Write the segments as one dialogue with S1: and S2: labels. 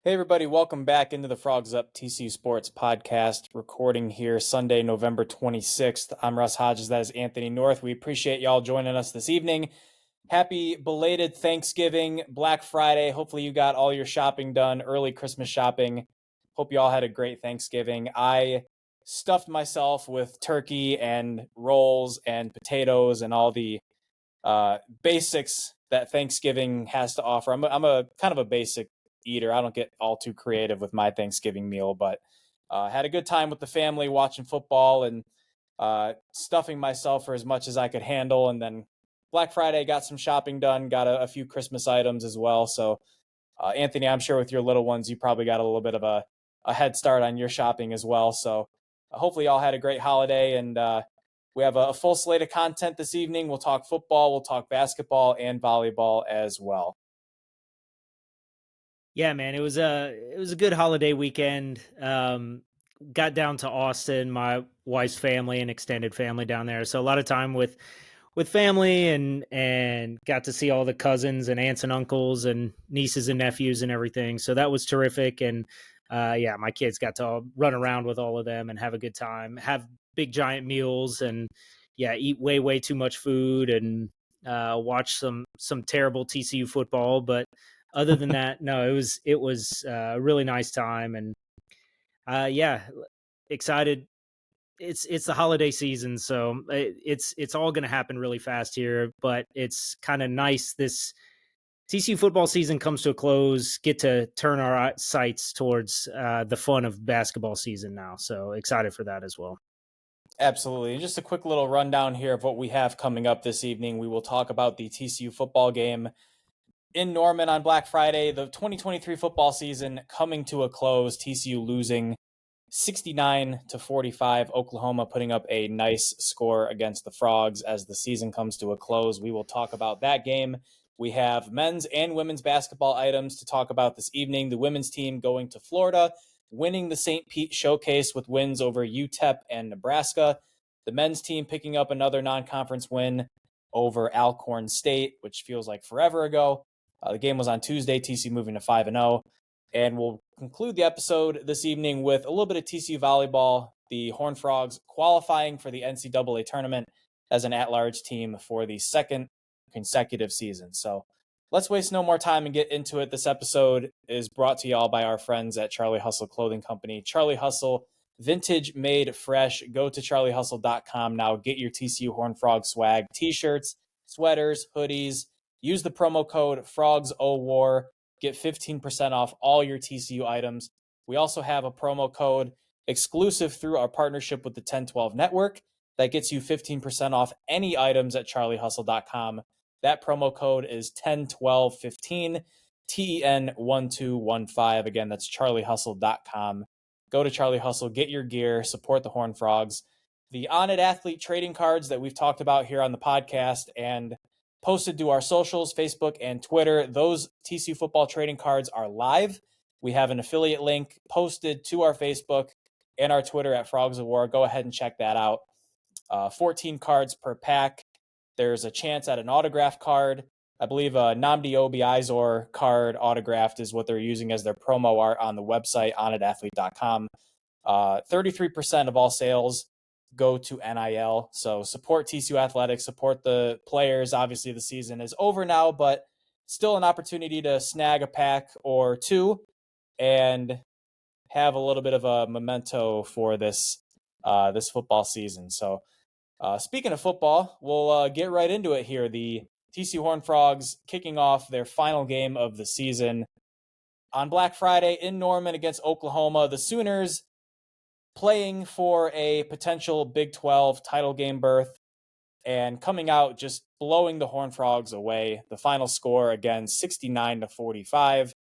S1: Hey everybody, welcome back into the Frogs Up TCU Sports podcast, recording here Sunday, November 26th. I'm Russ Hodges, that is Anthony North. We appreciate y'all joining us this evening. Happy belated Thanksgiving, Black Friday. Hopefully you got all your shopping done, early Christmas shopping. Hope you all had a great Thanksgiving. I stuffed myself with turkey and rolls and potatoes and all the basics that Thanksgiving has to offer. I'm a kind of a basic eater. I don't get all too creative with my Thanksgiving meal, but had a good time with the family watching football and stuffing myself for as much as I could handle. And then Black Friday, got some shopping done, got a few Christmas items as well. So, Anthony, I'm sure with your little ones, you probably got a little bit of a head start on your shopping as well. So, hopefully, y'all had a great holiday. And we have a full slate of content this evening. We'll talk football, we'll talk basketball, and volleyball as well.
S2: Yeah, man, it was a good holiday weekend. Got down to Austin, my wife's family and extended family down there. So a lot of time with family and got to see all the cousins and aunts and uncles and nieces and nephews and everything. So that was terrific. And yeah, my kids got to all run around with all of them and have a good time, have big giant meals, and yeah, eat way too much food and watch some terrible TCU football, but other than that, no, it was a really nice time. And yeah, excited. It's the holiday season, so it's all going to happen really fast here. But it's kind of nice. This TCU football season comes to a close. Get to turn our sights towards the fun of basketball season now. So excited for that as well.
S1: Absolutely. And just a quick little rundown here of what we have coming up this evening. We will talk about the TCU football game in Norman on Black Friday, the 2023 football season coming to a close. TCU losing 69-45. Oklahoma putting up a nice score against the Frogs as the season comes to a close. We will talk about that game. We have men's and women's basketball items to talk about this evening. The women's team going to Florida, winning the St. Pete Showcase with wins over UTEP and Nebraska. The men's team picking up another non-conference win over Alcorn State, which feels like forever ago. The game was on Tuesday, TCU moving to 5-0. And we'll conclude the episode this evening with a little bit of TCU volleyball, the Horned Frogs qualifying for the NCAA tournament as an at-large team for the second consecutive season. So let's waste no more time and get into it. This episode is brought to y'all by our friends at Charlie Hustle Clothing Company. Charlie Hustle, vintage made fresh. Go to charliehustle.com now. Get your TCU Horned Frog swag, t-shirts, sweaters, hoodies. Use the promo code FROGSOWAR. Get 15% off all your TCU items. We also have a promo code exclusive through our partnership with the 1012 Network that gets you 15% off any items at charliehustle.com. That promo code is 101215, TEN1215. Again, that's charliehustle.com. Go to Charlie Hustle, get your gear, support the Horned Frogs. The On-It Athlete trading cards that we've talked about here on the podcast and posted to our socials, Facebook and Twitter. Those TCU football trading cards are live. We have an affiliate link posted to our Facebook and our Twitter at Frogs of War. Go ahead and check that out. 14 cards per pack. There's a chance at an autograph card. I believe a Nnamdi Obi-Izor card autographed is what they're using as their promo art on the website, onatathlete.com. 33% of all sales go to NIL. So support TCU Athletics, support the players. Obviously, the season is over now, but still an opportunity to snag a pack or two and have a little bit of a memento for this football season. So speaking of football, we'll get right into it here. The TCU Horned Frogs kicking off their final game of the season on Black Friday in Norman against Oklahoma. The Sooners playing for a potential Big 12 title game berth and coming out just blowing the Horned Frogs away. The final score, again, 69-45.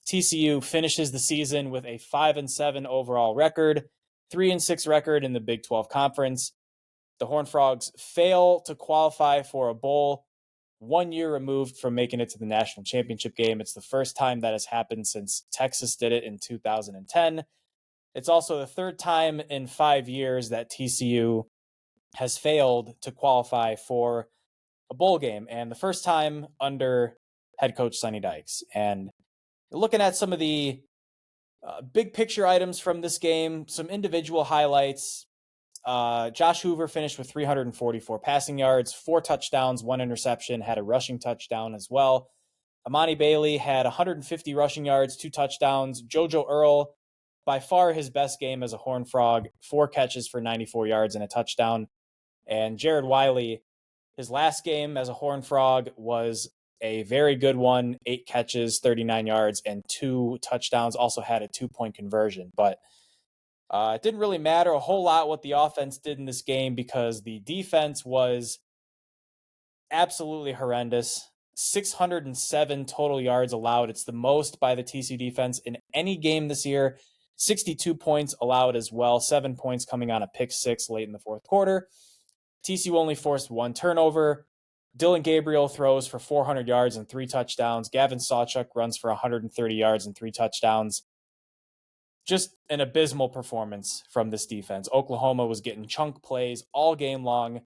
S1: TCU finishes the season with a 5-7 overall record, 3-6 record in the Big 12 Conference. The Horned Frogs fail to qualify for a bowl 1 year removed from making it to the national championship game. It's the first time that has happened since Texas did it in 2010. It's also the third time in 5 years that TCU has failed to qualify for a bowl game, and the first time under head coach Sonny Dykes. And looking at some of the Big picture items from this game, some individual highlights. Josh Hoover finished with 344 passing yards, 4 touchdowns, 1 interception, had a rushing touchdown as well. Emani Bailey had 150 rushing yards, 2 touchdowns. JoJo Earle, by far his best game as a Horned Frog, 4 catches for 94 yards and a touchdown. And Jared Wiley, his last game as a Horned Frog was a very good one, 8 catches, 39 yards, and 2 touchdowns. Also had a 2-point conversion. But it didn't really matter a whole lot what the offense did in this game because the defense was absolutely horrendous. 607 total yards allowed. It's the most by the TCU defense in any game this year. 62 points allowed as well. 7 points coming on a pick 6 late in the fourth quarter. TCU only forced 1 turnover. Dylan Gabriel throws for 400 yards and 3 touchdowns. Gavin Sawchuk runs for 130 yards and 3 touchdowns. Just an abysmal performance from this defense. Oklahoma was getting chunk plays all game long.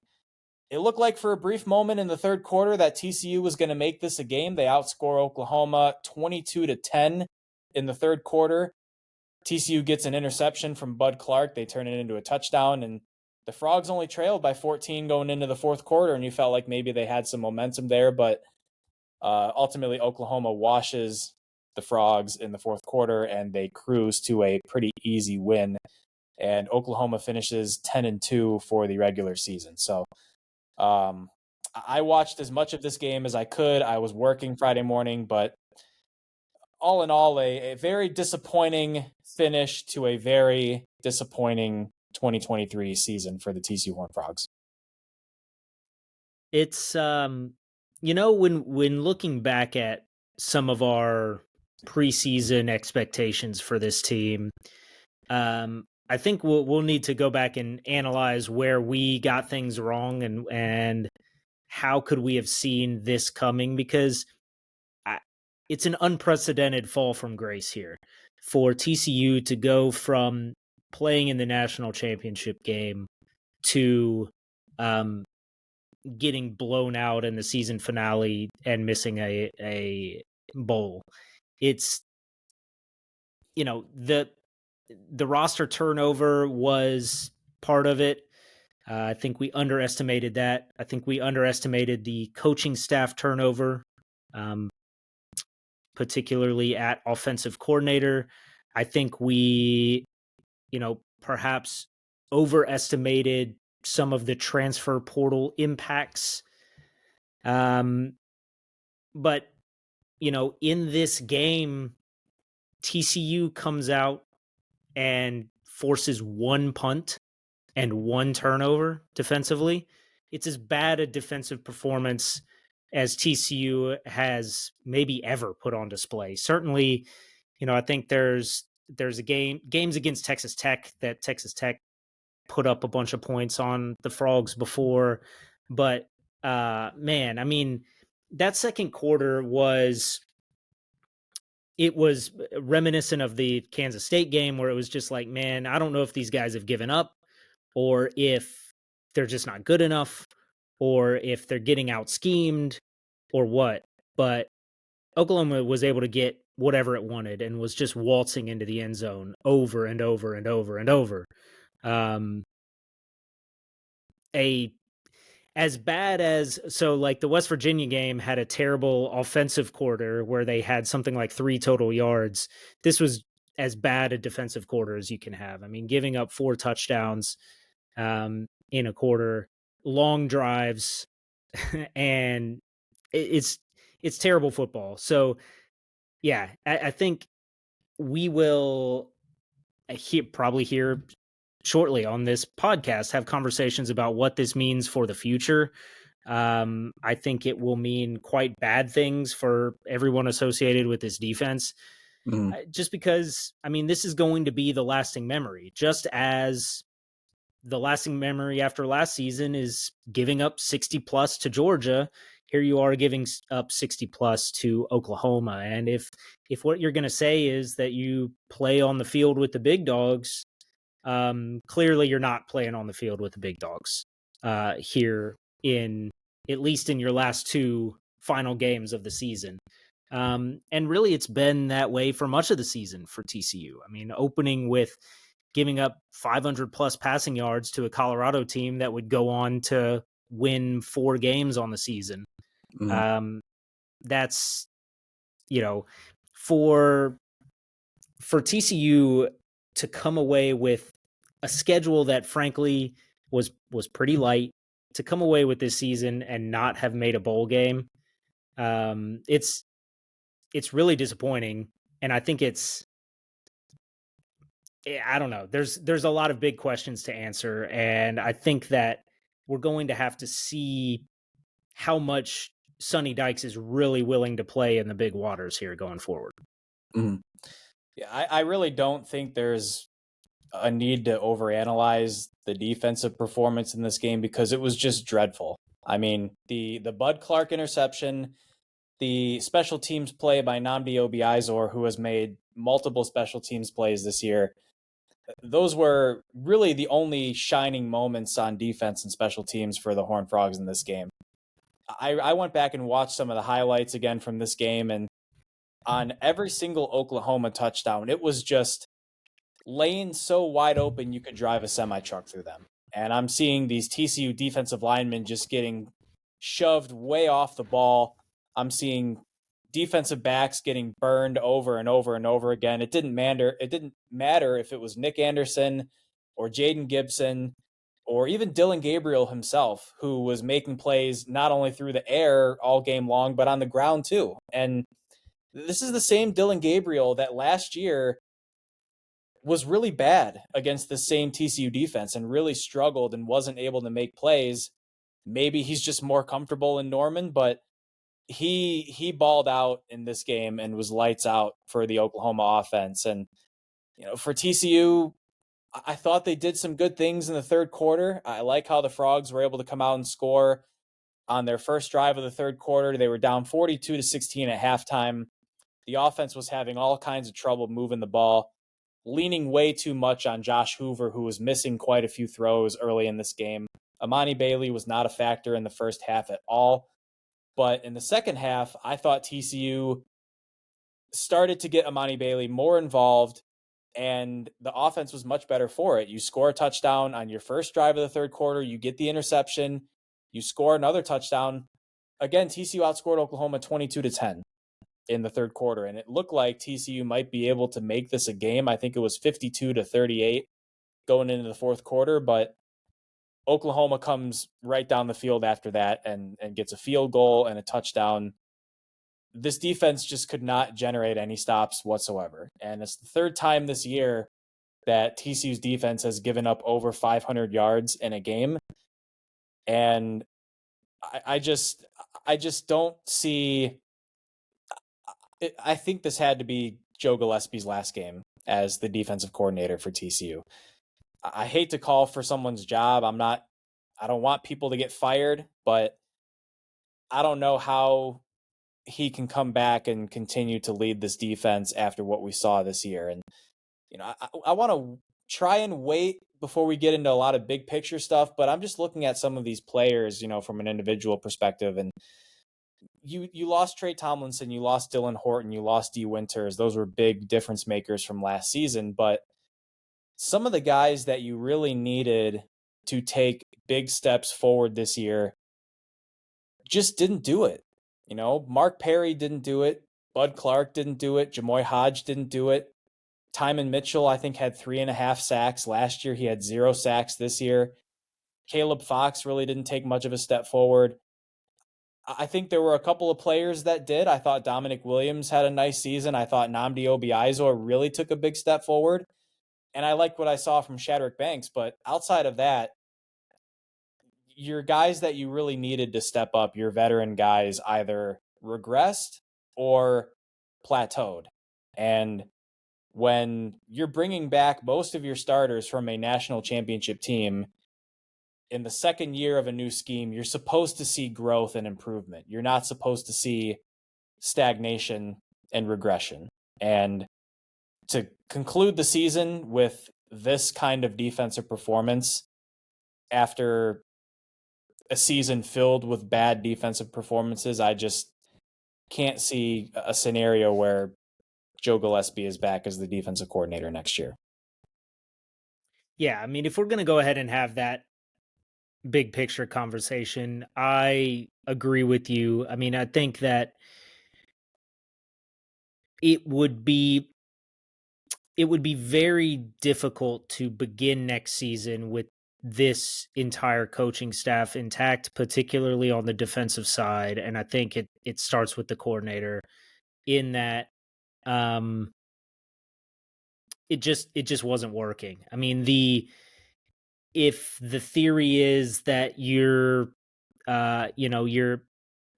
S1: It looked like for a brief moment in the third quarter that TCU was going to make this a game. They outscore Oklahoma 22-10 in the third quarter. TCU gets an interception from Bud Clark. They turn it into a touchdown, and the Frogs only trailed by 14 going into the fourth quarter, and you felt like maybe they had some momentum there, but ultimately Oklahoma washes the Frogs in the fourth quarter, and they cruise to a pretty easy win, and Oklahoma finishes 10-2 for the regular season. So I watched as much of this game as I could. I was working Friday morning, but all in all, a very disappointing finish to a very disappointing 2023 season for the TCU Horned Frogs.
S2: It's when looking back at some of our preseason expectations for this team, I think we'll need to go back and analyze where we got things wrong and how could we have seen this coming, because it's an unprecedented fall from grace here for TCU to go from playing in the national championship game to getting blown out in the season finale and missing a bowl. It's, the roster turnover was part of it. I think we underestimated that. I think we underestimated the coaching staff turnover, particularly at offensive coordinator. I think we, perhaps overestimated some of the transfer portal impacts. But, in this game, TCU comes out and forces 1 punt and 1 turnover defensively. It's as bad a defensive performance as TCU has maybe ever put on display. Certainly, I think there's games against Texas Tech that Texas Tech put up a bunch of points on the Frogs before, but that second quarter was reminiscent of the Kansas State game, where it was just like, man, I don't know if these guys have given up or if they're just not good enough or if they're getting out schemed or what. But Oklahoma was able to get whatever it wanted and was just waltzing into the end zone over and over and over and over. As bad as, the West Virginia game had a terrible offensive quarter where they had something like 3 total yards. This was as bad a defensive quarter as you can have. I mean, giving up 4 touchdowns in a quarter, long drives, and it's terrible football. So, yeah, I think we will probably hear shortly on this podcast have conversations about what this means for the future. I think it will mean quite bad things for everyone associated with this defense. Just because, this is going to be the lasting memory, just as the lasting memory after last season is giving up 60 plus to Georgia. Here you are giving up 60 plus to Oklahoma. And if what you're going to say is that you play on the field with the big dogs, clearly you're not playing on the field with the big dogs here, at least in your last 2 final games of the season. And really, it's been that way for much of the season for TCU. I mean, opening with giving up 500 plus passing yards to a Colorado team that would go on to win 4 games on the season. That's, for TCU to come away with a schedule that frankly was pretty light, to come away with this season and not have made a bowl game. It's really disappointing. And I think I don't know. There's a lot of big questions to answer. And I think that we're going to have to see how much Sonny Dykes is really willing to play in the big waters here going forward.
S1: Yeah, I really don't think there's a need to overanalyze the defensive performance in this game because it was just dreadful. I mean, the Bud Clark interception, the special teams play by Nnamdi Obiizor, who has made multiple special teams plays this year, those were really the only shining moments on defense and special teams for the Horned Frogs in this game. I went back and watched some of the highlights again from this game, and on every single Oklahoma touchdown, it was just lanes so wide open you could drive a semi-truck through them. And I'm seeing these TCU defensive linemen just getting shoved way off the ball. I'm seeing defensive backs getting burned over and over and over again. It didn't matter if it was Nick Anderson or Jaden Gibson or even Dylan Gabriel himself, who was making plays not only through the air all game long, but on the ground too. And this is the same Dylan Gabriel that last year was really bad against the same TCU defense and really struggled and wasn't able to make plays. Maybe he's just more comfortable in Norman, but he balled out in this game and was lights out for the Oklahoma offense. And, for TCU, I thought they did some good things in the third quarter. I like how the Frogs were able to come out and score on their first drive of the third quarter. They were down 42-16 at halftime. The offense was having all kinds of trouble moving the ball, leaning way too much on Josh Hoover, who was missing quite a few throws early in this game. Emani Bailey was not a factor in the first half at all. But in the second half, I thought TCU started to get Emani Bailey more involved, and the offense was much better for it. You score a touchdown on your first drive of the third quarter, you get the interception, you score another touchdown. Again, TCU outscored Oklahoma 22-10 in the third quarter, and it looked like TCU might be able to make this a game. I think it was 52-38 going into the fourth quarter, but Oklahoma comes right down the field after that and gets a field goal and a touchdown. This defense just could not generate any stops whatsoever. And it's the third time this year that TCU's defense has given up over 500 yards in a game. And I just don't see. I think this had to be Joe Gillespie's last game as the defensive coordinator for TCU. I hate to call for someone's job. I don't want people to get fired, but I don't know how he can come back and continue to lead this defense after what we saw this year. And, I want to try and wait before we get into a lot of big picture stuff, but I'm just looking at some of these players, from an individual perspective. And you lost Trey Tomlinson, you lost Dylan Horton, you lost D Winters. Those were big difference makers from last season, but some of the guys that you really needed to take big steps forward this year just didn't do it. Mark Perry didn't do it. Bud Clark didn't do it. Jamoy Hodge didn't do it. Tyman Mitchell, I think, had 3.5 sacks last year. He had 0 sacks this year. Caleb Fox really didn't take much of a step forward. I think there were a couple of players that did. I thought Dominic Williams had a nice season. I thought Nnamdi Obiizor really took a big step forward. And I like what I saw from Shadrack Banks. But outside of that, your guys that you really needed to step up, your veteran guys, either regressed or plateaued. And when you're bringing back most of your starters from a national championship team in the second year of a new scheme, you're supposed to see growth and improvement. You're not supposed to see stagnation and regression. And to conclude the season with this kind of defensive performance after a season filled with bad defensive performances, can't see a scenario where Joe Gillespie is back as the defensive coordinator next year.
S2: Yeah, I mean, if we're going to go ahead and have that big picture conversation, I agree with you. I mean, I think that it would be very difficult to begin next season with this entire coaching staff intact, particularly on the defensive side. And I think it starts with the coordinator in that it just wasn't working. I mean, if the theory is that you're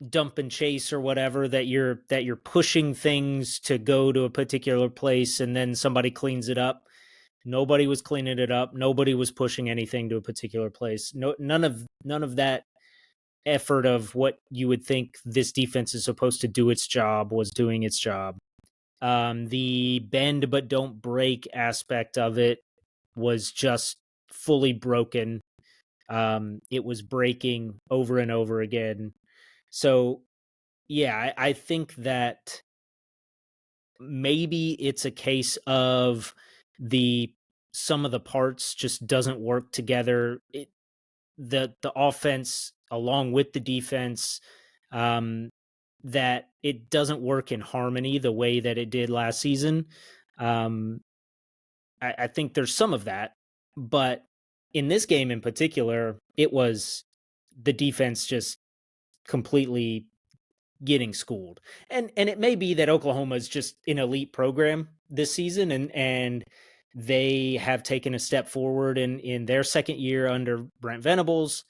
S2: dump and chase or whatever, that you're pushing things to go to a particular place and then somebody cleans it up. Nobody was cleaning it up. Nobody was pushing anything to a particular place. None of that effort of what you would think this defense is supposed to do its job was doing its job. The bend but don't break aspect of it was just fully broken. It was breaking over and over again. So, yeah, I think that maybe it's a case of some of the parts just doesn't work together. The offense along with the defense, that it doesn't work in harmony the way that it did last season. I think there's some of that, but in this game in particular, it was the defense just completely getting schooled. And it may be that Oklahoma is just an elite program this season, and they have taken a step forward in their second year under Brent Venables.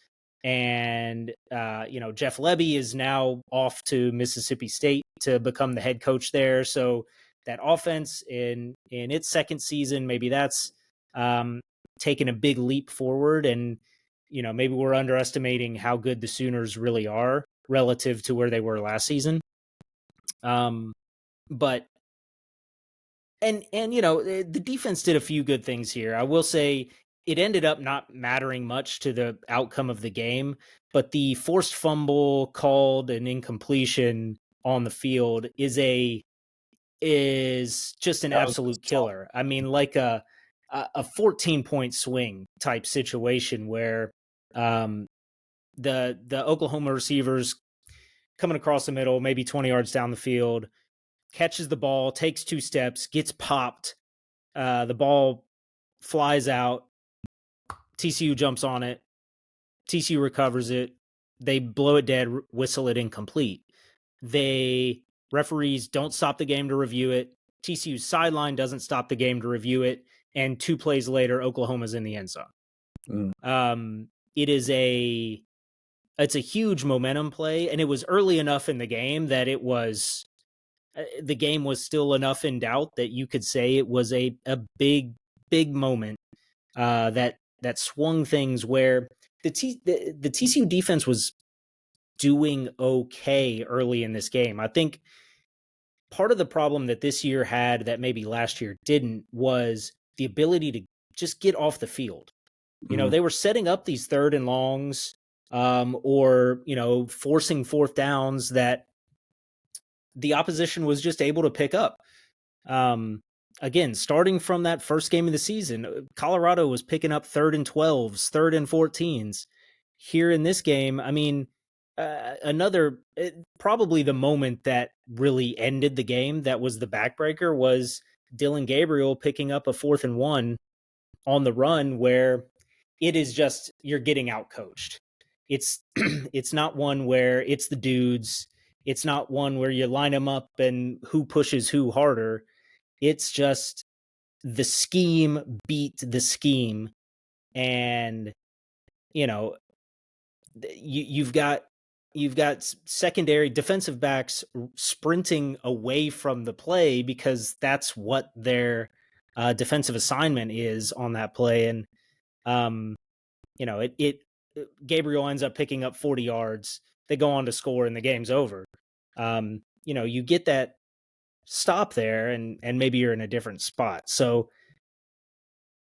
S2: And Jeff Lebby is now off to Mississippi State to become the head coach there. So that offense in its second season, maybe that's taken a big leap forward. And maybe we're underestimating how good the Sooners really are relative to where they were last season. But the defense did a few good things here. I will say it ended up not mattering much to the outcome of the game, but the forced fumble called an incompletion on the field is just an absolute killer. I mean, like a 14-point swing type situation where the Oklahoma receivers coming across the middle, maybe 20 yards down the field, catches the ball, takes 2 steps, gets popped. The ball flies out. TCU jumps on it. TCU recovers it. They blow it dead, whistle it incomplete. Referees don't stop the game to review it. TCU's sideline doesn't stop the game to review it. And 2 plays later, Oklahoma's in the end zone. It's a huge momentum play, and it was early enough in the game that the game was still enough in doubt that you could say it was a big moment that swung things, where the TCU defense was doing okay early in this game. I think part of the problem that this year had that maybe last year didn't was the ability to just get off the field. They were setting up these 3rd and longs, or forcing 4th downs that the opposition was just able to pick up. Again, starting from that first game of the season, Colorado was picking up 3rd and 12s, 3rd and 14s. Here in this game, I mean, probably the moment that really ended the game, that was the backbreaker, was Dylan Gabriel picking up a 4th and 1 on the run, where it is just, you're getting outcoached. It's not one where it's the dudes. It's not one where you line them up and who pushes who harder. It's just the scheme beat the scheme. And, you've got secondary defensive backs sprinting away from the play because that's what their defensive assignment is on that play. And, Gabriel ends up picking up 40 yards. They go on to score and the game's over. You get that stop there and maybe you're in a different spot. So,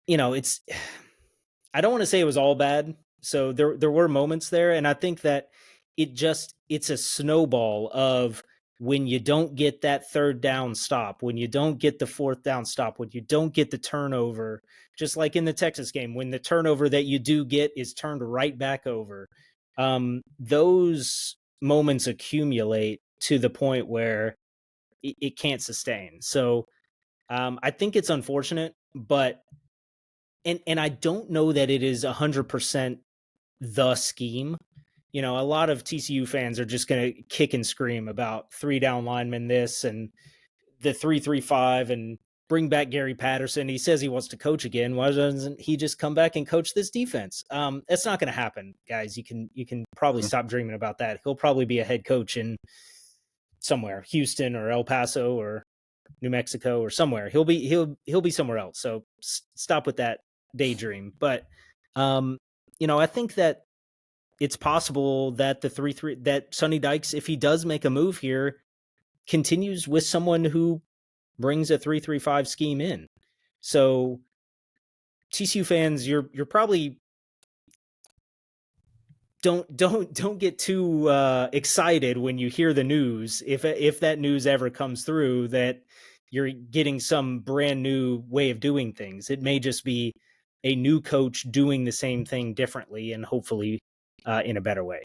S2: I don't want to say it was all bad. So there were moments there. And I think that it's a snowball of when you don't get that third down stop, when you don't get the fourth down stop, when you don't get the turnover, just like in the Texas game, when the turnover that you do get is turned right back over, those moments accumulate to the point where it can't sustain. So I think it's unfortunate, but and I don't know that it is 100% the scheme. You know, a lot of TCU fans are just going to kick and scream about 3-down linemen this and the 3-3-5 and bring back Gary Patterson. He says he wants to coach again. Why doesn't he just come back and coach this defense? That's not going to happen, guys. You can probably stop dreaming about that. He'll probably be a head coach in somewhere, Houston or El Paso or New Mexico or somewhere. He'll be somewhere else. So stop with that daydream. But I think that it's possible that that Sonny Dykes, if he does make a move here, continues with someone who brings a 3-3-5 scheme in. So TCU fans, you're probably don't get too excited when you hear the news, if that news ever comes through, that you're getting some brand new way of doing things. It may just be a new coach doing the same thing differently and hopefully in a better way.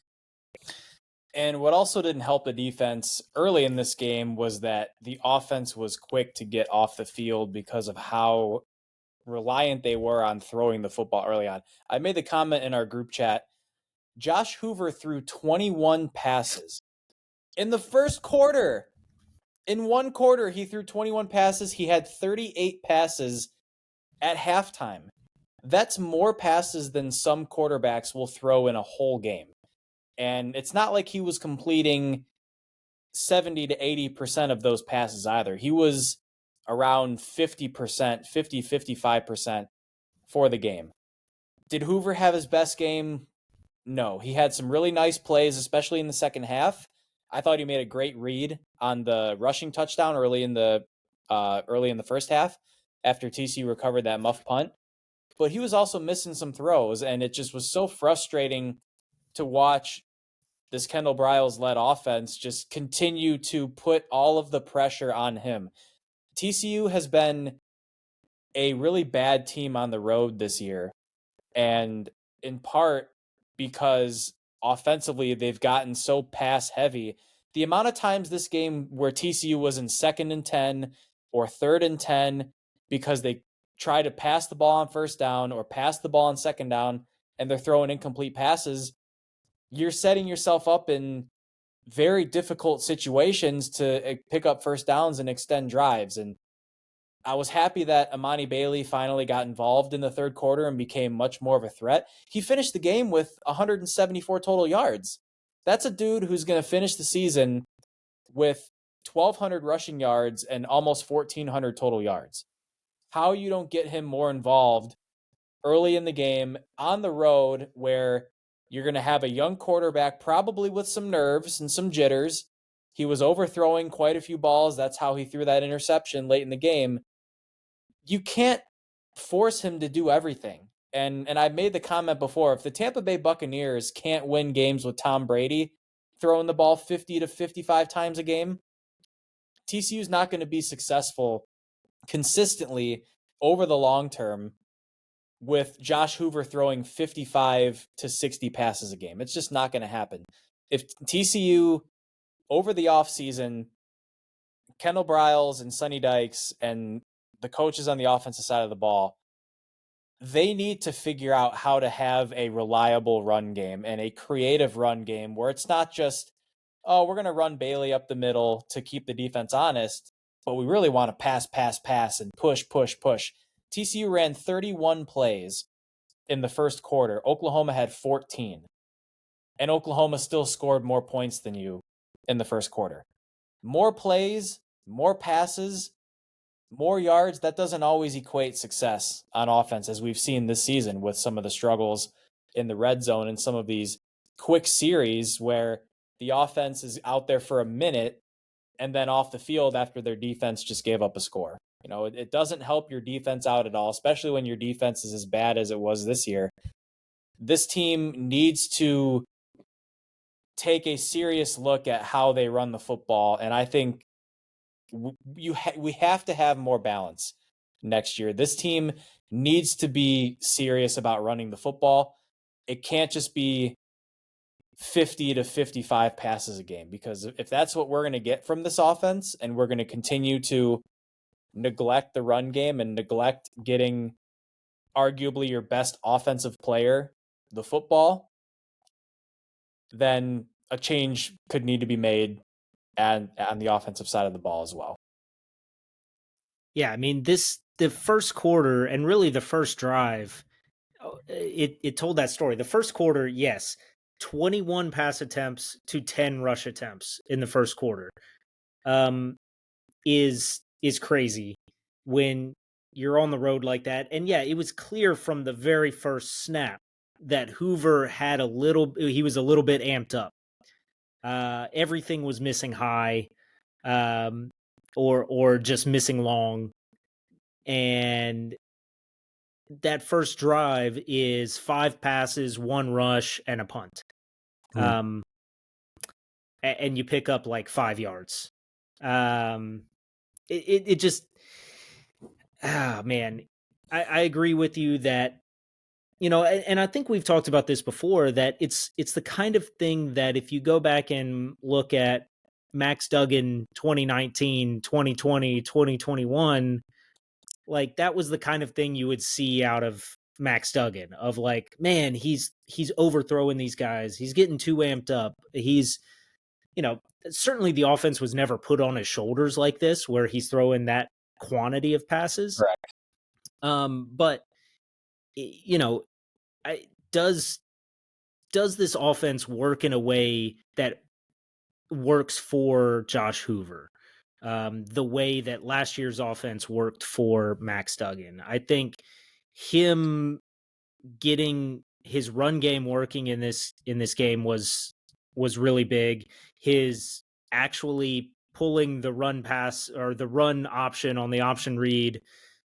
S1: And what also didn't help the defense early in this game was that the offense was quick to get off the field because of how reliant they were on throwing the football early on. I made the comment in our group chat, Josh Hoover threw 21 passes in the first quarter. In one quarter, he threw 21 passes. He had 38 passes at halftime. That's more passes than some quarterbacks will throw in a whole game. And it's not like he was completing 70 to 80% of those passes either. He was around 50%, 55% for the game. Did Hoover have his best game? No. He had some really nice plays, especially in the second half. I thought he made a great read on the rushing touchdown early in the first half after TCU recovered that muff punt. But he was also missing some throws, and it just was so frustrating to watch this Kendall Briles-led offense just continue to put all of the pressure on him. TCU has been a really bad team on the road this year, and in part because offensively they've gotten so pass heavy. The amount of times this game where TCU was in 2nd and 10 or 3rd and 10 because they try to pass the ball on first down or pass the ball on second down and they're throwing incomplete passes, you're setting yourself up in very difficult situations to pick up first downs and extend drives. And I was happy that Emani Bailey finally got involved in the third quarter and became much more of a threat. He finished the game with 174 total yards. That's a dude who's going to finish the season with 1,200 rushing yards and almost 1,400 total yards. How you don't get him more involved early in the game on the road where you're going to have a young quarterback probably with some nerves and some jitters. He was overthrowing quite a few balls. That's how he threw that interception late in the game. You can't force him to do everything. And I made the comment before, if the Tampa Bay Buccaneers can't win games with Tom Brady throwing the ball 50 to 55 times a game, TCU is not going to be successful consistently over the long term with Josh Hoover throwing 55 to 60 passes a game. It's just not going to happen. If TCU over the offseason, Kendall Briles and Sonny Dykes and the coaches on the offensive side of the ball, they need to figure out how to have a reliable run game and a creative run game where it's not just, oh, we're going to run Bailey up the middle to keep the defense honest, but we really want to pass, and push. TCU ran 31 plays in the first quarter. Oklahoma had 14. And Oklahoma still scored more points than you in the first quarter. More plays, more passes, more yards, that doesn't always equate success on offense, as we've seen this season with some of the struggles in the red zone and some of these quick series where the offense is out there for a minute and then off the field after their defense just gave up a score. You know, it doesn't help your defense out at all, especially when your defense is as bad as it was this year. This team needs to take a serious look at how they run the football. And I think we have to have more balance next year. This team needs to be serious about running the football. It can't just be 50 to 55 passes a game, because if that's what we're going to get from this offense, and we're going to continue to neglect the run game and neglect getting arguably your best offensive player the football, then a change could need to be made and on the offensive side of the ball as well.
S2: Yeah, I mean, the first quarter and really the first drive, it told that story. The first quarter, yes, 21 pass attempts to 10 rush attempts in the first quarter, is crazy when you're on the road like that. And yeah, it was clear from the very first snap that Hoover he was a little bit amped up. Everything was missing high, or just missing long. And that first drive is 5 passes, 1 rush, and a punt. And you pick up like 5 yards. It just, man, I agree with you that, and I think we've talked about this before, that it's the kind of thing that if you go back and look at Max Duggan 2019, 2020, 2021, like that was the kind of thing you would see out of Max Duggan, of like, man, he's overthrowing these guys. He's getting too amped up. He's, certainly the offense was never put on his shoulders like this, where he's throwing that quantity of passes.
S1: Correct.
S2: But does this offense work in a way that works for Josh Hoover? The way that last year's offense worked for Max Duggan. I think him getting his run game working in this game was really big. His actually pulling the run pass or the run option on the option read,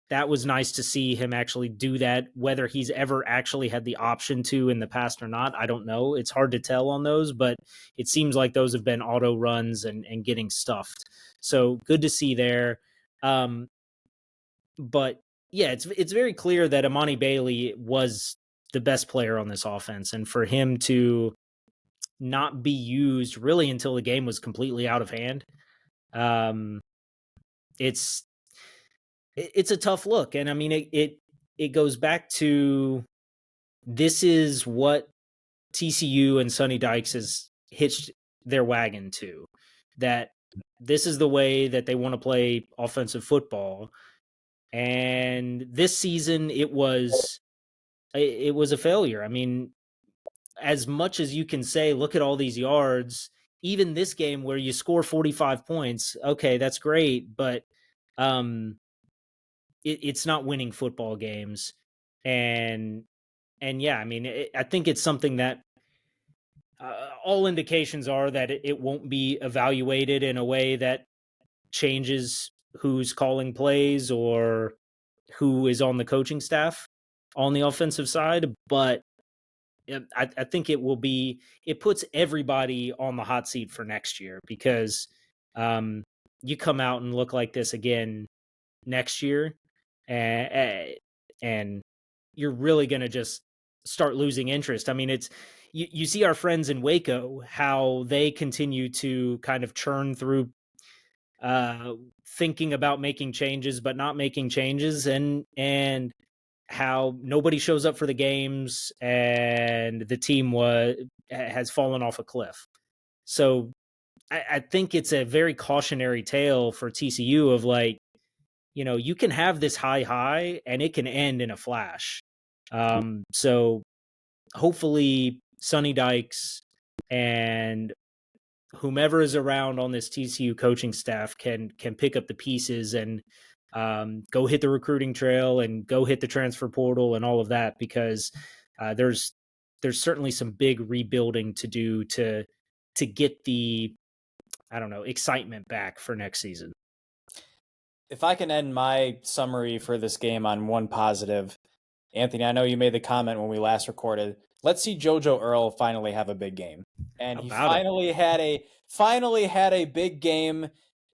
S2: that was nice to see him actually do that. Whether he's ever actually had the option to in the past or not, I don't know. It's hard to tell on those, but it seems like those have been auto runs and getting stuffed. So good to see there. But yeah, it's very clear that Emani Bailey was the best player on this offense, and for him to not be used really until the game was completely out of hand, it's a tough look. And I mean, it goes back to, this is what TCU and Sonny Dykes has hitched their wagon to, that this is the way that they want to play offensive football. And this season it was a failure. I mean, as much as you can say, look at all these yards, even this game where you score 45 points, okay, that's great, but it's not winning football games. And yeah, I mean, I think it's something that all indications are that it won't be evaluated in a way that changes who's calling plays or who is on the coaching staff on the offensive side. But I think it puts everybody on the hot seat for next year, because you come out and look like this again next year, and you're really going to just start losing interest. I mean, it's, you see our friends in Waco, how they continue to kind of churn through thinking about making changes, but not making changes, and how nobody shows up for the games, and the team has fallen off a cliff. So I think it's a very cautionary tale for TCU of like, you can have this high and it can end in a flash. So hopefully Sonny Dykes and whomever is around on this TCU coaching staff can pick up the pieces and go hit the recruiting trail and go hit the transfer portal and all of that, because there's certainly some big rebuilding to do to get the, I don't know, excitement back for next season.
S1: If I can end my summary for this game on one positive, Anthony, I know you made the comment when we last recorded, let's see JoJo Earle finally have a big game. And he
S2: About it.
S1: finally had a big game.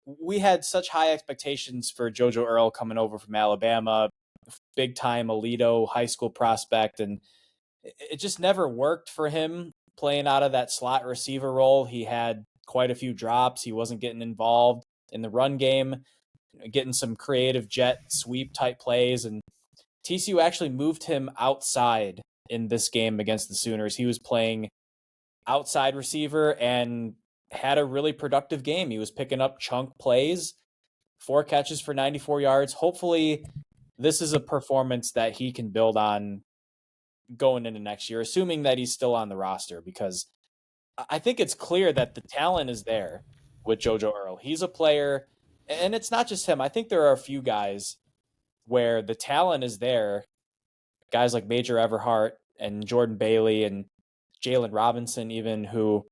S1: We had such high expectations for JoJo Earle coming over from Alabama, big time Alito high school prospect, and it just never worked for him playing out of that slot receiver role. He had quite a few drops. He wasn't getting involved in the run game, getting some creative jet sweep type plays, and TCU actually moved him outside in this game against the Sooners. He was playing outside receiver and had a really productive game. He was picking up chunk plays, 4 catches for 94 yards. Hopefully, this is a performance that he can build on going into next year, assuming that he's still on the roster, because I think it's clear that the talent is there with JoJo Earle. He's a player, and it's not just him. I think there are a few guys where the talent is there. Guys like Major Everhart and Jordan Bailey and Jalen Robinson, even, who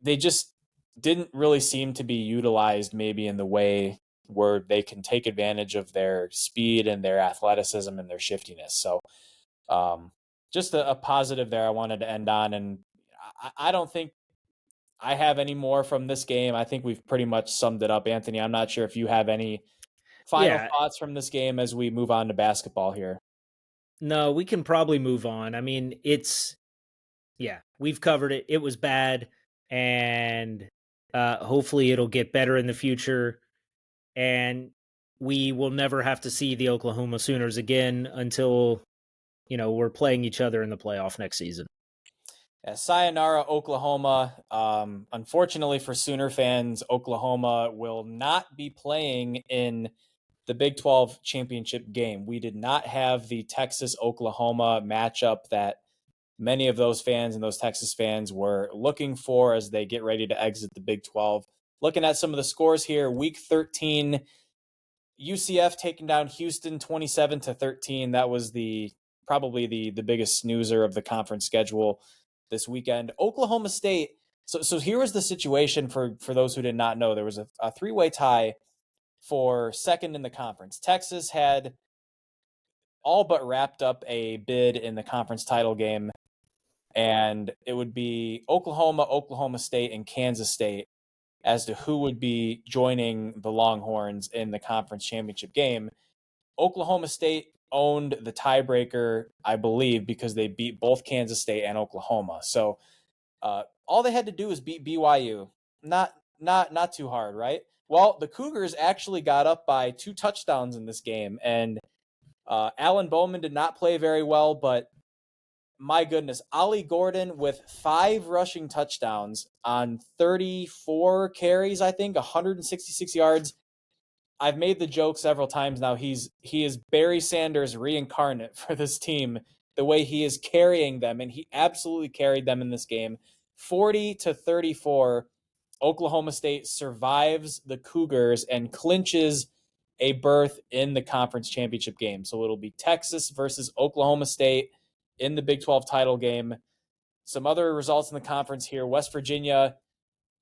S1: they just didn't really seem to be utilized maybe in the way where they can take advantage of their speed and their athleticism and their shiftiness. So just a positive there I wanted to end on. And I don't think I have any more from this game. I think we've pretty much summed it up. Anthony, I'm not sure if you have any final thoughts from this game as we move on to basketball here.
S2: No, we can probably move on. I mean, we've covered it. It was bad, and hopefully it'll get better in the future. And we will never have to see the Oklahoma Sooners again until, we're playing each other in the playoff next season.
S1: Yeah, sayonara, Oklahoma. Unfortunately for Sooner fans, Oklahoma will not be playing in the Big 12 championship game. We did not have the Texas-Oklahoma matchup that many of those fans and those Texas fans were looking for as they get ready to exit the Big 12. Looking at some of the scores here, Week 13, UCF taking down Houston 27-13. That was probably the biggest snoozer of the conference schedule this weekend. Oklahoma State. So here was the situation for those who did not know. There was a three-way tie for second in the conference. Texas had all but wrapped up a bid in the conference title game, and it would be Oklahoma, Oklahoma State, and Kansas State as to who would be joining the Longhorns in the conference championship game. Oklahoma State owned the tiebreaker, I believe, because they beat both Kansas State and Oklahoma. So all they had to do was beat BYU. Not too hard, right? Well, the Cougars actually got up by 2 touchdowns in this game, and Alan Bowman did not play very well, but my goodness, Ollie Gordon with 5 rushing touchdowns on 34 carries, I think, 166 yards. I've made the joke several times now. He is Barry Sanders reincarnate for this team, the way he is carrying them, and he absolutely carried them in this game. 40-34, Oklahoma State survives the Cougars and clinches a berth in the conference championship game. So it'll be Texas versus Oklahoma State in the Big 12 title game. Some other results in the conference here. West Virginia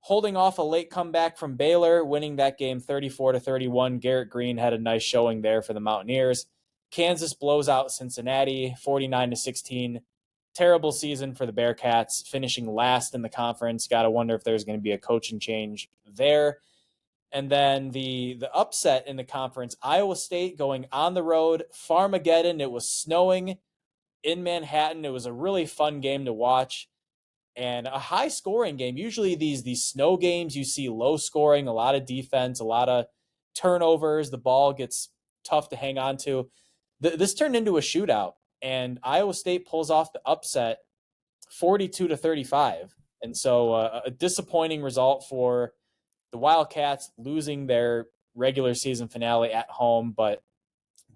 S1: holding off a late comeback from Baylor, winning that game 34-31. Garrett Green had a nice showing there for the Mountaineers. Kansas blows out Cincinnati 49-16. Terrible season for the Bearcats, finishing last in the conference. Got to wonder if there's going to be a coaching change there. And then the upset in the conference, Iowa State going on the road, Farmageddon. It was snowing in Manhattan. It was a really fun game to watch and a high scoring game. Usually these snow games, you see low scoring, a lot of defense, a lot of turnovers. The ball gets tough to hang on to. This turned into a shootout, and Iowa State pulls off the upset 42-35. And so a disappointing result for the Wildcats, losing their regular season finale at home. But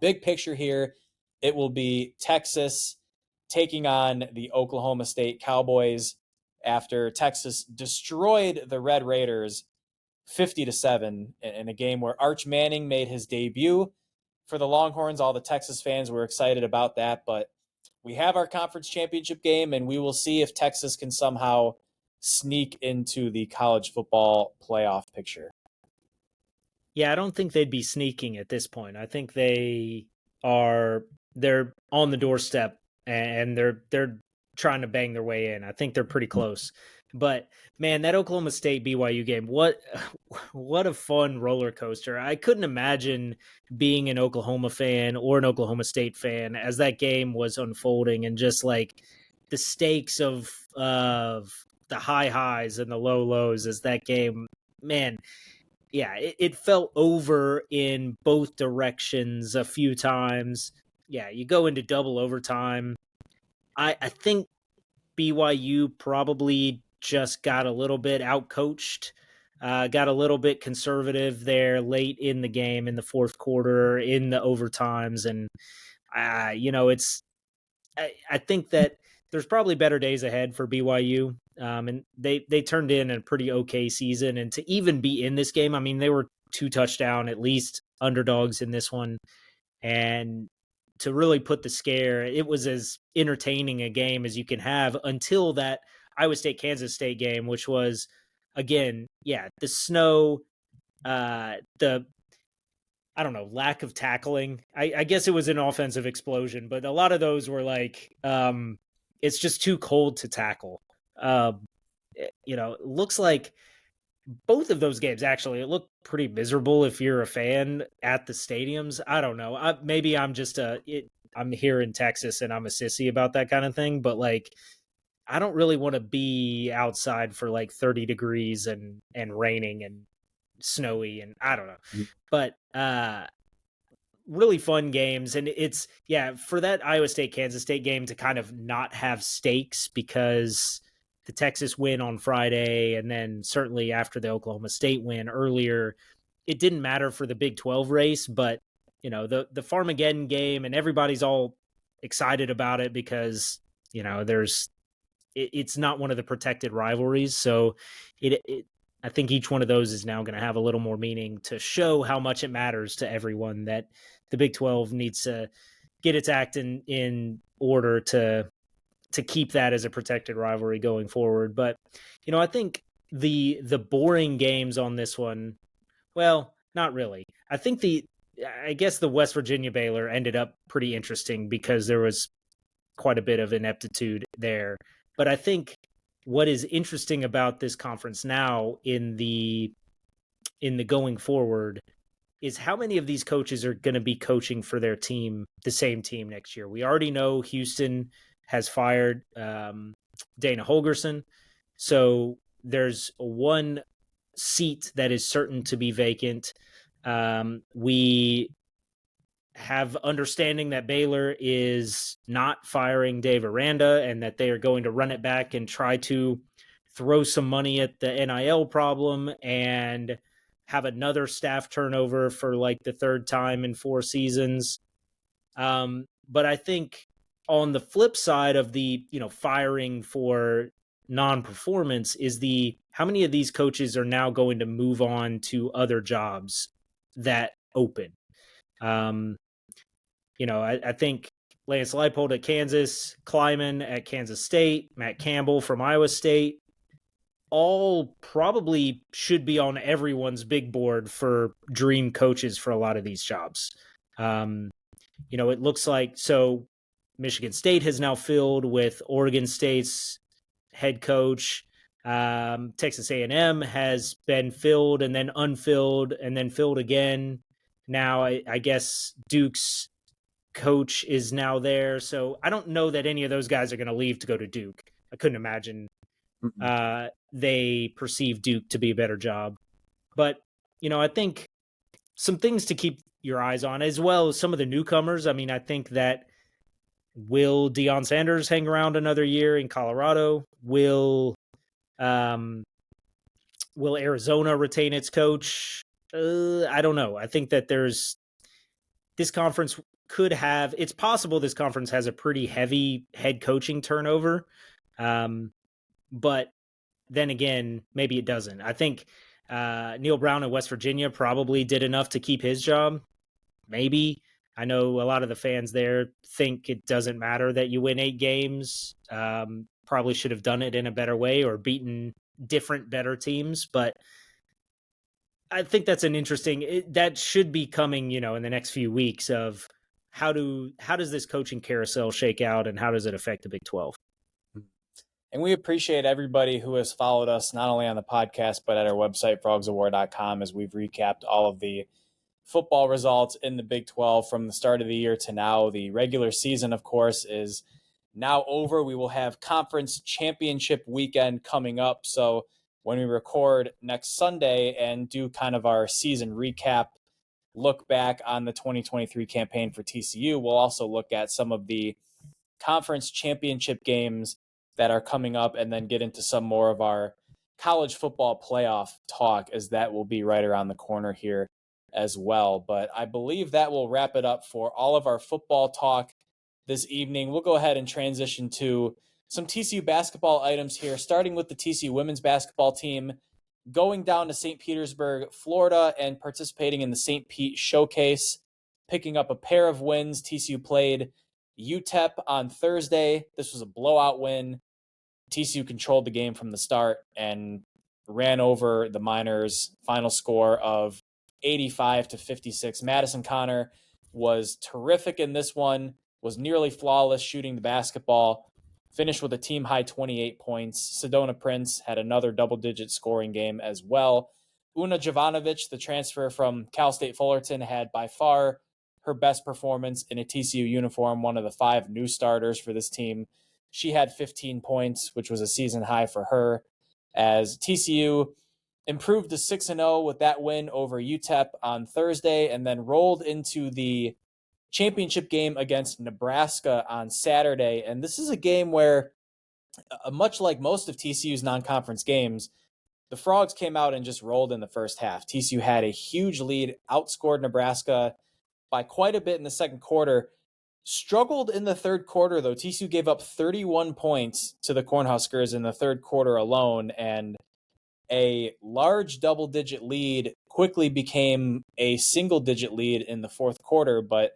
S1: big picture here, it will be Texas taking on the Oklahoma State Cowboys after Texas destroyed the Red Raiders 50-7 in a game where Arch Manning made his debut for the Longhorns. All the Texas fans were excited about that, but we have our conference championship game, and we will see if Texas can somehow sneak into the college football playoff picture.
S2: Yeah, I don't think they'd be sneaking at this point. I think they're on the doorstep, and they're trying to bang their way in. I think they're pretty close. But man, that Oklahoma State BYU game, what a fun roller coaster. I couldn't imagine being an Oklahoma fan or an Oklahoma State fan as that game was unfolding, and just like the stakes of the high highs and the low lows as that game, man, yeah, it felt over in both directions a few times. Yeah, you go into double overtime. I think BYU probably just got a little bit outcoached, got a little bit conservative there late in the game, in the fourth quarter, in the overtimes. And, I think that there's probably better days ahead for BYU. And they turned in a pretty okay season. And to even be in this game, I mean, they were 2 touchdown, at least underdogs in this one. And to really put the scare, it was as entertaining a game as you can have until that Iowa State Kansas State game, which was, again, the snow, the I don't know, lack of tackling. I guess it was an offensive explosion, but a lot of those were like, it's just too cold to tackle. It looks like both of those games, actually, it looked pretty miserable if you're a fan at the stadiums. I don't know. Maybe I'm just I'm here in Texas and I'm a sissy about that kind of thing, but like, I don't really want to be outside for like 30 degrees and raining and snowy, and I don't know. But really fun games. And it's, for that Iowa State Kansas State game to kind of not have stakes because the Texas win on Friday, and then certainly after the Oklahoma State win earlier, it didn't matter for the Big 12 race. But the Farmageddon game, and everybody's all excited about it because it's not one of the protected rivalries. So I think each one of those is now going to have a little more meaning to show how much it matters to everyone that the Big 12 needs to get its act in order to keep that as a protected rivalry going forward. But, I think the boring games on this one, well, not really. I guess the West Virginia Baylor ended up pretty interesting because there was quite a bit of ineptitude there. But I think what is interesting about this conference now in the going forward is how many of these coaches are going to be coaching for their team, the same team next year. We already know Houston has fired Dana Holgerson. So there's one seat that is certain to be vacant. We have understanding that Baylor is not firing Dave Aranda and that they are going to run it back and try to throw some money at the NIL problem and have another staff turnover for like the third time in 4 seasons. But I think on the flip side of the, firing for non-performance is how many of these coaches are now going to move on to other jobs that open. I think Lance Leipold at Kansas, Kleiman at Kansas State, Matt Campbell from Iowa State, all probably should be on everyone's big board for dream coaches for a lot of these jobs. It looks like, so Michigan State has now filled with Oregon State's head coach. Texas A&M has been filled and then unfilled and then filled again. Now, I guess Duke's coach is now there. So I don't know that any of those guys are going to leave to go to Duke. I couldn't imagine they perceive Duke to be a better job. But, I think some things to keep your eyes on, as well as some of the newcomers. I mean, I think that will Deion Sanders hang around another year in Colorado? Will Arizona retain its coach? I don't know. I think that this conference it's possible this conference has a pretty heavy head coaching turnover. But then again, maybe it doesn't. I think Neil Brown in West Virginia probably did enough to keep his job. Maybe. I know a lot of the fans there think it doesn't matter that you win 8 games. Probably should have done it in a better way or beaten different, better teams. But I think that's an interesting, that should be coming, in the next few weeks of how does this coaching carousel shake out and how does it affect the Big 12?
S1: And we appreciate everybody who has followed us, not only on the podcast, but at our website, frogsofwar.com, as we've recapped all of the football results in the Big 12 from the start of the year to now. The regular season, of course, is now over. We will have conference championship weekend coming up. So when we record next Sunday and do kind of our season recap, look back on the 2023 campaign for TCU, we'll also look at some of the conference championship games that are coming up and then get into some more of our college football playoff talk, as that will be right around the corner here as well. But I believe that will wrap it up for all of our football talk this evening. We'll go ahead and transition to some TCU basketball items here, starting with the TCU women's basketball team going down to St. Petersburg, Florida, and participating in the St. Pete Showcase, picking up a pair of wins. TCU played UTEP on Thursday. This was a blowout win. TCU controlled the game from the start and ran over the Miners. Final score of 85-56. Madison Connor was terrific in this one, was nearly flawless shooting the basketball, finished with a team-high 28 points. Sedona Prince had another double-digit scoring game as well. Una Jovanovic, the transfer from Cal State Fullerton, had by far her best performance in a TCU uniform, one of the 5 new starters for this team. She had 15 points, which was a season high for her, as TCU improved to 6-0 with that win over UTEP on Thursday, and then rolled into the championship game against Nebraska on Saturday. And this is a game where, much like most of TCU's non-conference games, the Frogs came out and just rolled in the first half. TCU had a huge lead, outscored Nebraska by quite a bit in the second quarter, struggled in the third quarter, though. TCU gave up 31 points to the Cornhuskers in the third quarter alone, and a large double-digit lead quickly became a single-digit lead in the fourth quarter, but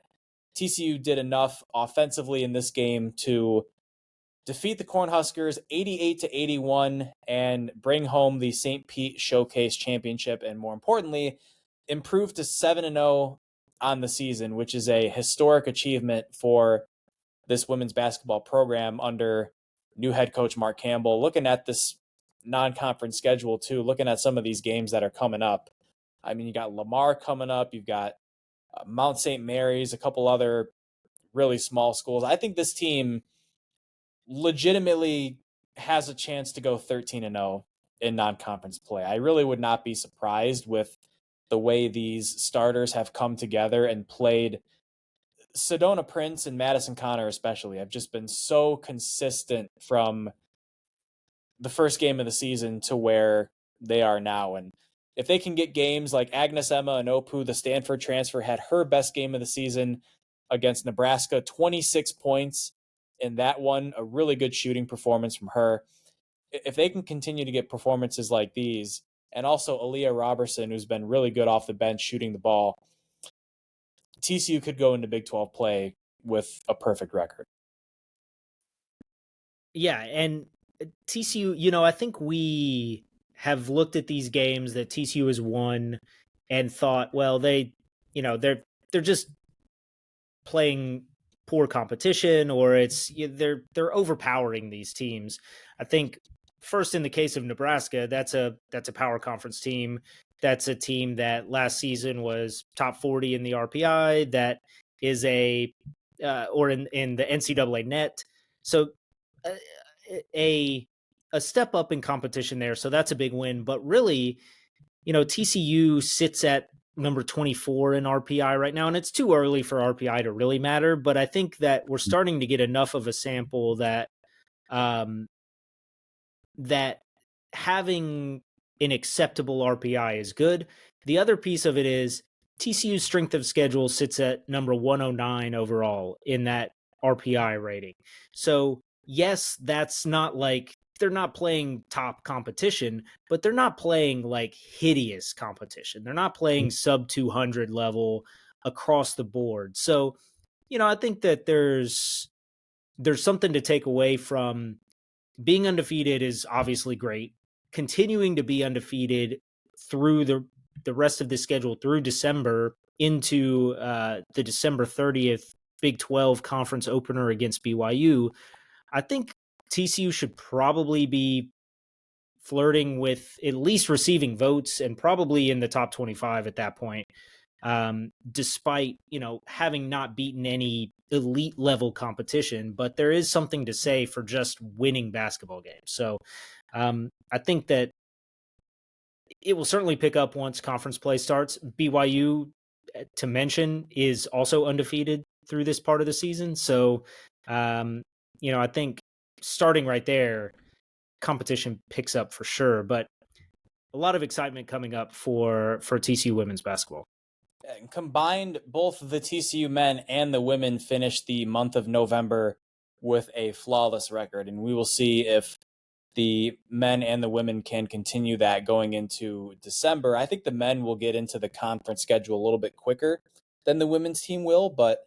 S1: TCU did enough offensively in this game to defeat the Cornhuskers 88-81 and bring home the St. Pete Showcase Championship, and more importantly, improve to 7-0 on the season, which is a historic achievement for this women's basketball program under new head coach Mark Campbell. Looking at this non-conference schedule too, looking at some of these games that are coming up. I mean, you got Lamar coming up, you've got Mount St. Mary's, a couple other really small schools. I think this team legitimately has a chance to go 13-0 in non-conference play. I really would not be surprised with the way these starters have come together and played. Sedona Prince and Madison Connor especially have just been so consistent from the first game of the season to where they are now. And if they can get games like Agnes Emma Anopu, the Stanford transfer, had her best game of the season against Nebraska, 26 points in that one, a really good shooting performance from her. If they can continue to get performances like these, and also Aaliyah Robertson, who's been really good off the bench shooting the ball, TCU could go into Big 12 play with a perfect record.
S2: Yeah, and TCU, I think we have looked at these games that TCU has won and thought, well, they're just playing poor competition, or they're overpowering these teams. I think first, in the case of Nebraska, that's a power conference team. That's a team that last season was top 40 in the RPI. That is or in the NCAA net. So a step up in competition there. So that's a big win. But really, TCU sits at number 24 in RPI right now, and it's too early for RPI to really matter. But I think that we're starting to get enough of a sample that that having an acceptable RPI is good. The other piece of it is TCU's strength of schedule sits at number 109 overall in that RPI rating. So yes, that's not like they're not playing top competition, but they're not playing like hideous competition. They're not playing sub 200 level across the board. So, I think that there's something to take away from being undefeated is obviously great. Continuing to be undefeated through the rest of the schedule through December into the December 30th Big 12 conference opener against BYU, I think TCU should probably be flirting with at least receiving votes and probably in the top 25 at that point, despite, having not beaten any elite level competition. But there is something to say for just winning basketball games. So I think that it will certainly pick up once conference play starts. BYU, to mention, is also undefeated through this part of the season. So, I think starting right there, competition picks up for sure. But a lot of excitement coming up for TCU women's basketball.
S1: And combined, both the TCU men and the women finished the month of November with a flawless record. And we will see if the men and the women can continue that going into December. I think the men will get into the conference schedule a little bit quicker than the women's team will, but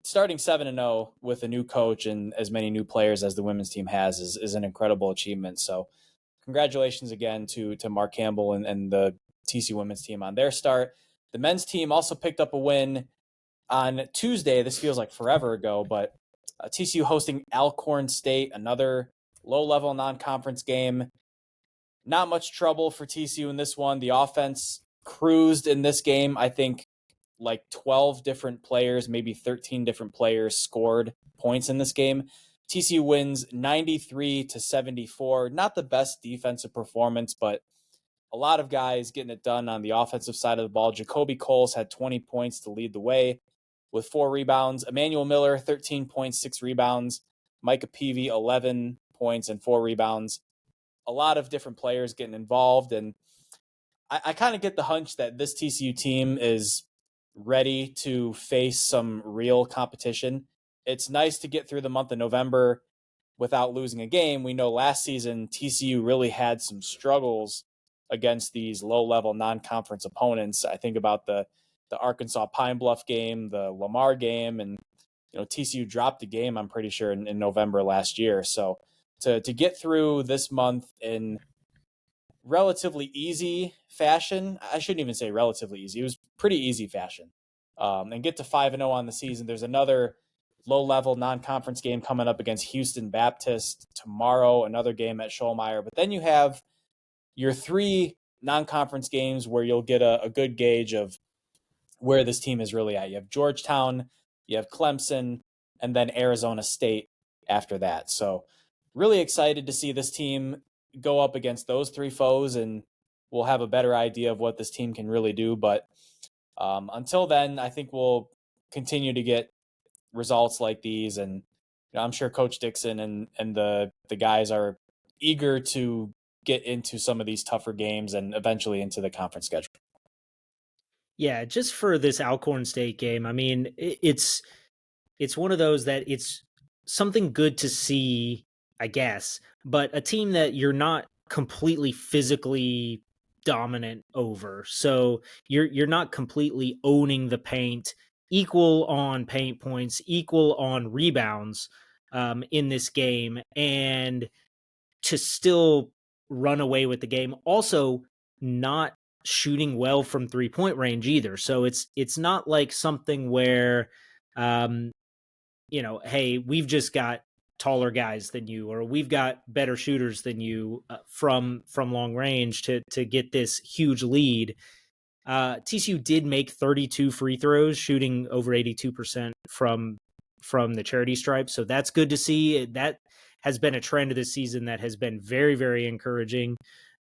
S1: starting 7-0 with a new coach and as many new players as the women's team has is an incredible achievement. So congratulations again to Mark Campbell and the TCU women's team on their start. The men's team also picked up a win on Tuesday. This feels like forever ago, but TCU hosting Alcorn State, another low-level non-conference game. Not much trouble for TCU in this one. The offense cruised in this game. I think like 12 different players, maybe 13 different players scored points in this game. TCU wins 93-74. Not the best defensive performance, but a lot of guys getting it done on the offensive side of the ball. JaKobe Coles had 20 points to lead the way with 4 rebounds. Emanuel Miller, 13 points, 6 rebounds. Micah Peavy, 11 points and 4 rebounds. A lot of different players getting involved. And I kind of get the hunch that this TCU team is ready to face some real competition. It's nice to get through the month of November without losing a game. We know last season TCU really had some struggles against these low-level non-conference opponents. I think about the Arkansas Pine Bluff game, the Lamar game, and TCU dropped the game, I'm pretty sure, in November last year. So to get through this month in relatively easy fashion, I shouldn't even say relatively easy, it was pretty easy fashion, and get to 5-0 on the season. There's another low-level non-conference game coming up against Houston Baptist tomorrow, another game at Schollmeyer. But then you have your 3 non-conference games where you'll get a good gauge of where this team is really at. You have Georgetown, you have Clemson, and then Arizona State after that. So really excited to see this team go up against those 3 foes, and we'll have a better idea of what this team can really do. But until then, I think we'll continue to get results like these. And I'm sure Coach Dixon and the guys are eager to get into some of these tougher games and eventually into the conference schedule.
S2: Yeah, just for this Alcorn State game, I mean, it's one of those that it's something good to see, I guess, but a team that you're not completely physically dominant over. So you're not completely owning the paint, equal on paint points, equal on rebounds in this game, and to still run away with the game. Also, not shooting well from 3-point range either. So it's not like something where hey, we've just got taller guys than you, or we've got better shooters than you from long range to get this huge lead. TCU did make 32 free throws, shooting over 82% from the charity stripe. So that's good to see. That has been a trend of this season that has been very, very encouraging.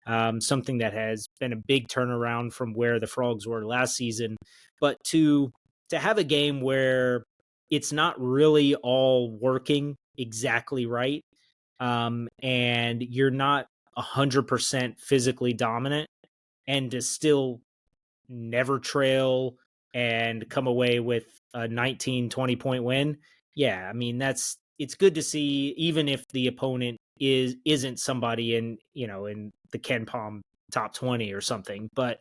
S2: Something that has been a big turnaround from where the Frogs were last season. But to have a game where it's not really all working exactly right, and you're not 100% physically dominant, and to still never trail and come away with a 19, 20-point win. Yeah, I mean, it's good to see, even if the opponent isn't somebody in the Ken Palm top 20 or something. But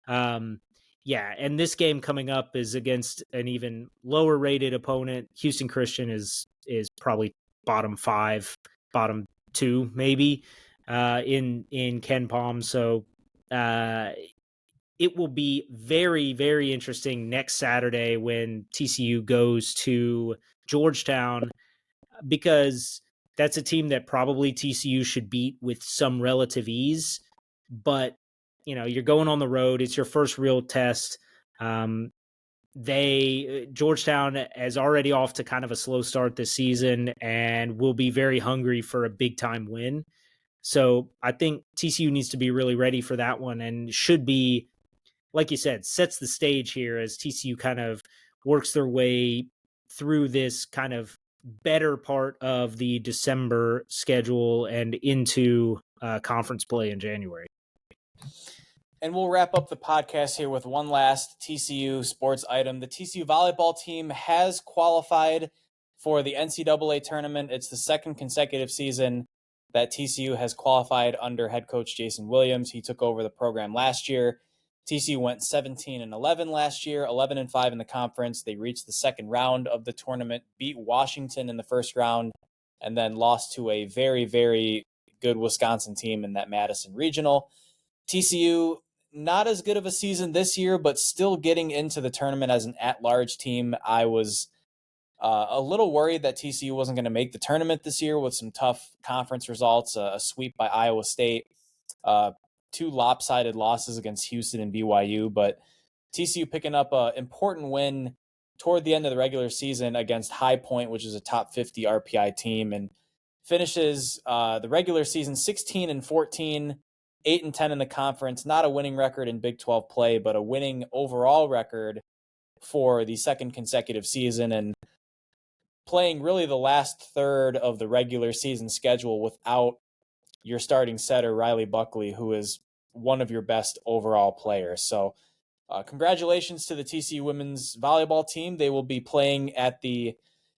S2: yeah, and this game coming up is against an even lower rated opponent. Houston Christian is probably bottom 5, bottom 2 maybe in Ken Palm. So it will be very, very interesting next Saturday when TCU goes to Georgetown, because that's a team that probably TCU should beat with some relative ease. But, you're going on the road. It's your first real test. Georgetown is already off to kind of a slow start this season and will be very hungry for a big time win. So I think TCU needs to be really ready for that one and should be, like you said, sets the stage here as TCU kind of works their way through this kind of better part of the December schedule and into conference play in January.
S1: And we'll wrap up the podcast here with one last TCU sports item. The TCU volleyball team has qualified for the NCAA tournament. It's the second consecutive season that TCU has qualified under head coach Jason Williams. He took over the program last year. TCU went 17-11 last year, 11-5 in the conference. They reached the second round of the tournament, beat Washington in the first round, and then lost to a very, very good Wisconsin team in that Madison regional. TCU, not as good of a season this year, but still getting into the tournament as an at-large team. I was a little worried that TCU wasn't going to make the tournament this year with some tough conference results, a sweep by Iowa State, 2 lopsided losses against Houston and BYU, but TCU picking up an important win toward the end of the regular season against High Point, which is a top 50 RPI team, and finishes the regular season 16-14, 8-10 in the conference. Not a winning record in Big 12 play, but a winning overall record for the second consecutive season, and playing really the last third of the regular season schedule without your starting setter, Riley Buckley, who is one of your best overall players. So congratulations to the TCU women's volleyball team. They will be playing at the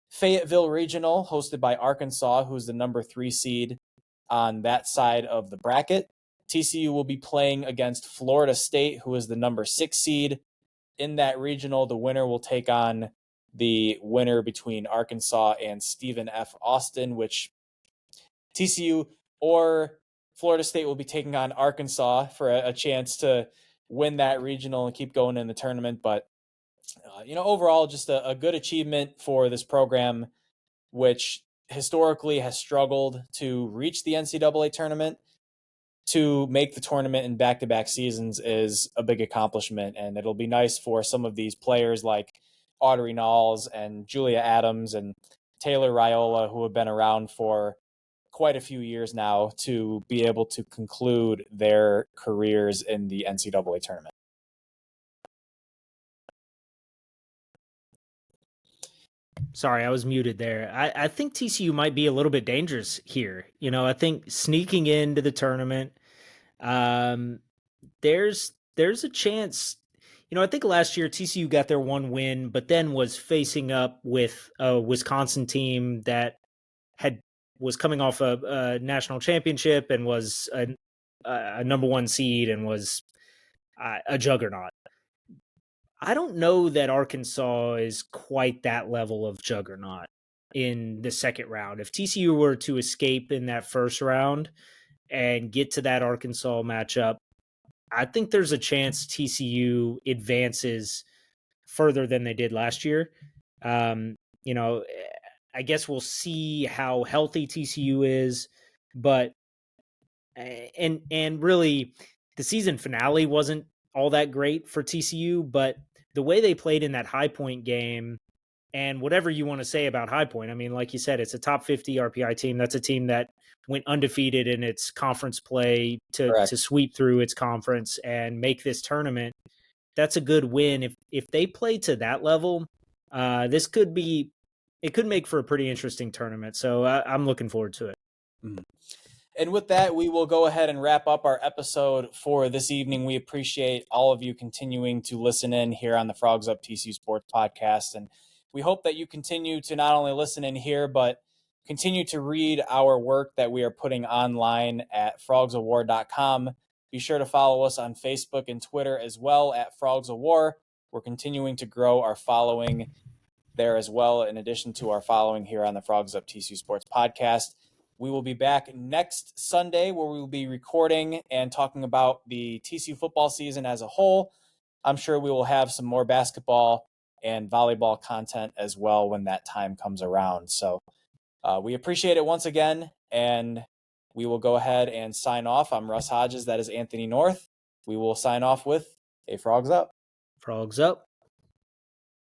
S1: Fayetteville Regional, hosted by Arkansas, who's the number 3 seed on that side of the bracket. TCU will be playing against Florida State, who is the number 6 seed in that regional. The winner will take on the winner between Arkansas and Stephen F. Austin, which TCU or Florida State will be taking on Arkansas for a chance to win that regional and keep going in the tournament. But, overall, just a good achievement for this program, which historically has struggled to reach the NCAA tournament. To make the tournament in back-to-back seasons is a big accomplishment, and it'll be nice for some of these players like Audrey Knowles and Julia Adams and Taylor Raiola, who have been around for quite a few years now, to be able to conclude their careers in the NCAA tournament.
S2: Sorry, I was muted there. I think TCU might be a little bit dangerous here. I think sneaking into the tournament, there's a chance. I think last year TCU got their one win, but then was facing up with a Wisconsin team that was coming off a national championship and was a number 1 seed and was a juggernaut. I don't know that Arkansas is quite that level of juggernaut in the second round. If TCU were to escape in that first round and get to that Arkansas matchup, I think there's a chance TCU advances further than they did last year. I guess we'll see how healthy TCU is, but and really the season finale wasn't all that great for TCU, but the way they played in that High Point game, and whatever you want to say about High Point, I mean, like you said, it's a top 50 RPI team. That's a team that went undefeated in its conference play to sweep through its conference and make this tournament. That's a good win. If they play to that level, it could make for a pretty interesting tournament. So I'm looking forward to it.
S1: Mm-hmm. And with that, we will go ahead and wrap up our episode for this evening. We appreciate all of you continuing to listen in here on the Frogs Up TCU Sports Podcast. And we hope that you continue to not only listen in here, but continue to read our work that we are putting online at frogsawar.com. Be sure to follow us on Facebook and Twitter as well at Frogs of War. We're continuing to grow our following there as well, in addition to our following here on the Frogs Up TCU Sports Podcast. We will be back next Sunday where we will be recording and talking about the TCU football season as a whole. I'm sure we will have some more basketball and volleyball content as well when that time comes around. So We appreciate it once again, and we will go ahead and sign off. I'm Russ Hodges. That is Anthony North. We will sign off with a Frogs Up.
S2: Frogs up.